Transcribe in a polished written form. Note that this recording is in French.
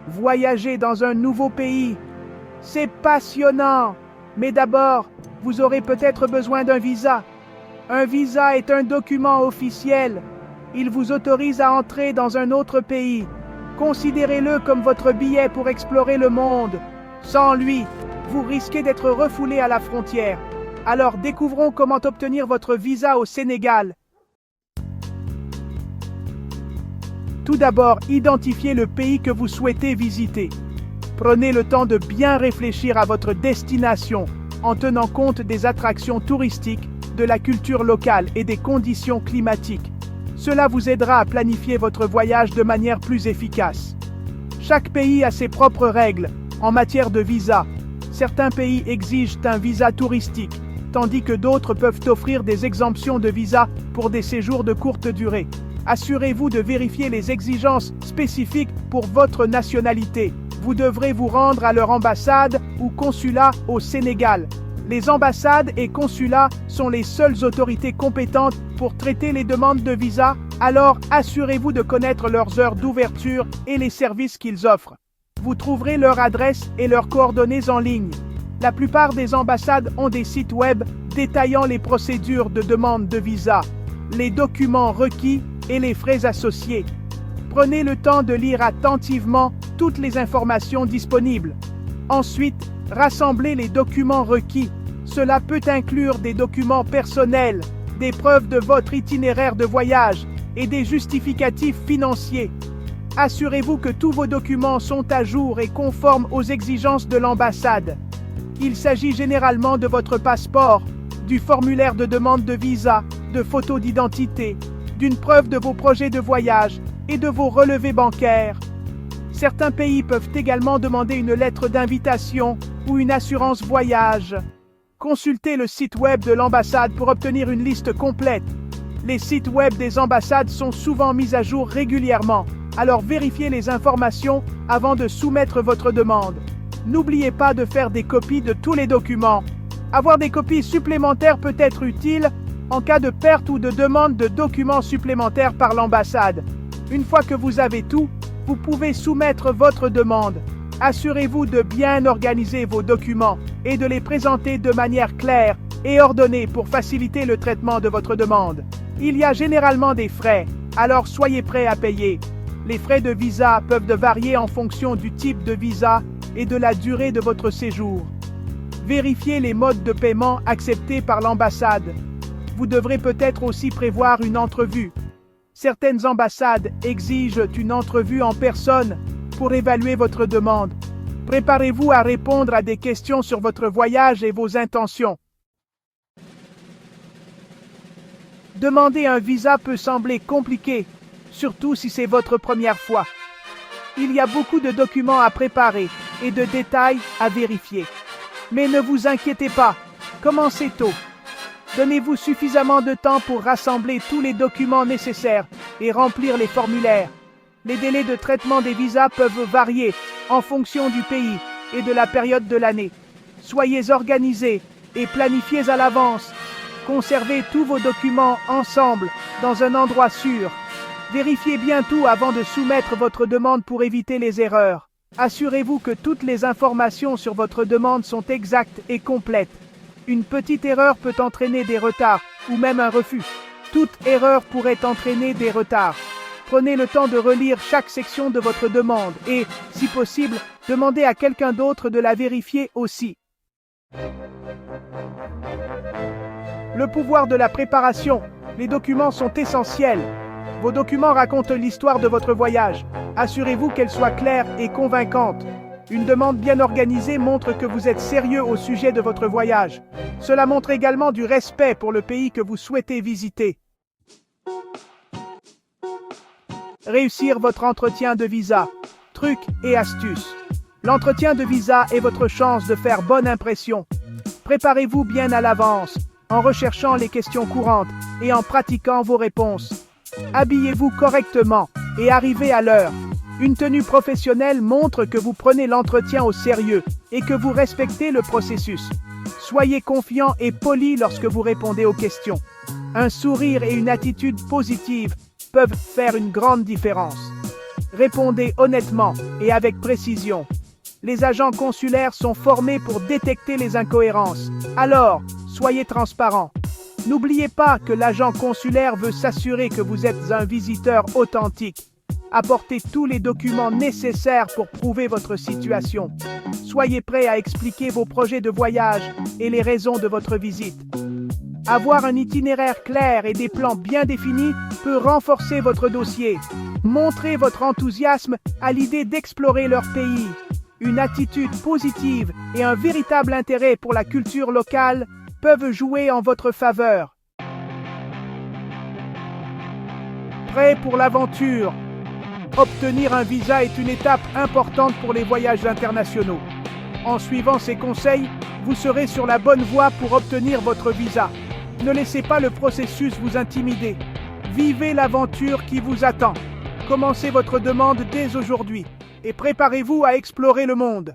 Voyager dans un nouveau pays. C'est passionnant. Mais d'abord, vous aurez peut-être besoin d'un visa. Un visa est un document officiel. Il vous autorise à entrer dans un autre pays. Considérez-le comme votre billet pour explorer le monde. Sans lui, vous risquez d'être refoulé à la frontière. Alors découvrons comment obtenir votre visa au Sénégal. Tout d'abord, identifiez le pays que vous souhaitez visiter. Prenez le temps de bien réfléchir à votre destination en tenant compte des attractions touristiques, de la culture locale et des conditions climatiques. Cela vous aidera à planifier votre voyage de manière plus efficace. Chaque pays a ses propres règles en matière de visa. Certains pays exigent un visa touristique, tandis que d'autres peuvent offrir des exemptions de visa pour des séjours de courte durée. Assurez-vous de vérifier les exigences spécifiques pour votre nationalité. Vous devrez vous rendre à leur ambassade ou consulat au Sénégal. Les ambassades et consulats sont les seules autorités compétentes pour traiter les demandes de visa, alors assurez-vous de connaître leurs heures d'ouverture et les services qu'ils offrent. Vous trouverez leur adresse et leurs coordonnées en ligne. La plupart des ambassades ont des sites web détaillant les procédures de demande de visa, les documents requis et les frais associés. Prenez le temps de lire attentivement toutes les informations disponibles. Ensuite, rassemblez les documents requis. Cela peut inclure des documents personnels, des preuves de votre itinéraire de voyage et des justificatifs financiers. Assurez-vous que tous vos documents sont à jour et conformes aux exigences de l'ambassade. Il s'agit généralement de votre passeport, du formulaire de demande de visa, de photos d'identité, d'une preuve de vos projets de voyage et de vos relevés bancaires. Certains pays peuvent également demander une lettre d'invitation ou une assurance voyage. Consultez le site web de l'ambassade pour obtenir une liste complète. Les sites web des ambassades sont souvent mis à jour régulièrement, alors vérifiez les informations avant de soumettre votre demande. N'oubliez pas de faire des copies de tous les documents. Avoir des copies supplémentaires peut être utile en cas de perte ou de demande de documents supplémentaires par l'ambassade. Une fois que vous avez tout, vous pouvez soumettre votre demande. Assurez-vous de bien organiser vos documents et de les présenter de manière claire et ordonnée pour faciliter le traitement de votre demande. Il y a généralement des frais, alors soyez prêts à payer. Les frais de visa peuvent varier en fonction du type de visa et de la durée de votre séjour. Vérifiez les modes de paiement acceptés par l'ambassade. Vous devrez peut-être aussi prévoir une entrevue. Certaines ambassades exigent une entrevue en personne pour évaluer votre demande. Préparez-vous à répondre à des questions sur votre voyage et vos intentions. Demander un visa peut sembler compliqué, surtout si c'est votre première fois. Il y a beaucoup de documents à préparer et de détails à vérifier. Mais ne vous inquiétez pas, commencez tôt. Donnez-vous suffisamment de temps pour rassembler tous les documents nécessaires et remplir les formulaires. Les délais de traitement des visas peuvent varier en fonction du pays et de la période de l'année. Soyez organisés et planifiez à l'avance. Conservez tous vos documents ensemble dans un endroit sûr. Vérifiez bien tout avant de soumettre votre demande pour éviter les erreurs. Assurez-vous que toutes les informations sur votre demande sont exactes et complètes. Une petite erreur peut entraîner des retards ou même un refus. Toute erreur pourrait entraîner des retards. Prenez le temps de relire chaque section de votre demande et, si possible, demandez à quelqu'un d'autre de la vérifier aussi. Le pouvoir de la préparation. Les documents sont essentiels. Vos documents racontent l'histoire de votre voyage. Assurez-vous qu'elle soit claire et convaincante. Une demande bien organisée montre que vous êtes sérieux au sujet de votre voyage. Cela montre également du respect pour le pays que vous souhaitez visiter. Réussir votre entretien de visa. Trucs et astuces. L'entretien de visa est votre chance de faire bonne impression. Préparez-vous bien à l'avance, en recherchant les questions courantes et en pratiquant vos réponses. Habillez-vous correctement et arrivez à l'heure. Une tenue professionnelle montre que vous prenez l'entretien au sérieux et que vous respectez le processus. Soyez confiant et poli lorsque vous répondez aux questions. Un sourire et une attitude positive peuvent faire une grande différence. Répondez honnêtement et avec précision. Les agents consulaires sont formés pour détecter les incohérences. Alors, soyez transparent. N'oubliez pas que l'agent consulaire veut s'assurer que vous êtes un visiteur authentique. Apportez tous les documents nécessaires pour prouver votre situation. Soyez prêt à expliquer vos projets de voyage et les raisons de votre visite. Avoir un itinéraire clair et des plans bien définis peut renforcer votre dossier. Montrez votre enthousiasme à l'idée d'explorer leur pays. Une attitude positive et un véritable intérêt pour la culture locale peuvent jouer en votre faveur. Prêt pour l'aventure? Obtenir un visa est une étape importante pour les voyages internationaux. En suivant ces conseils, vous serez sur la bonne voie pour obtenir votre visa. Ne laissez pas le processus vous intimider. Vivez l'aventure qui vous attend. Commencez votre demande dès aujourd'hui et préparez-vous à explorer le monde.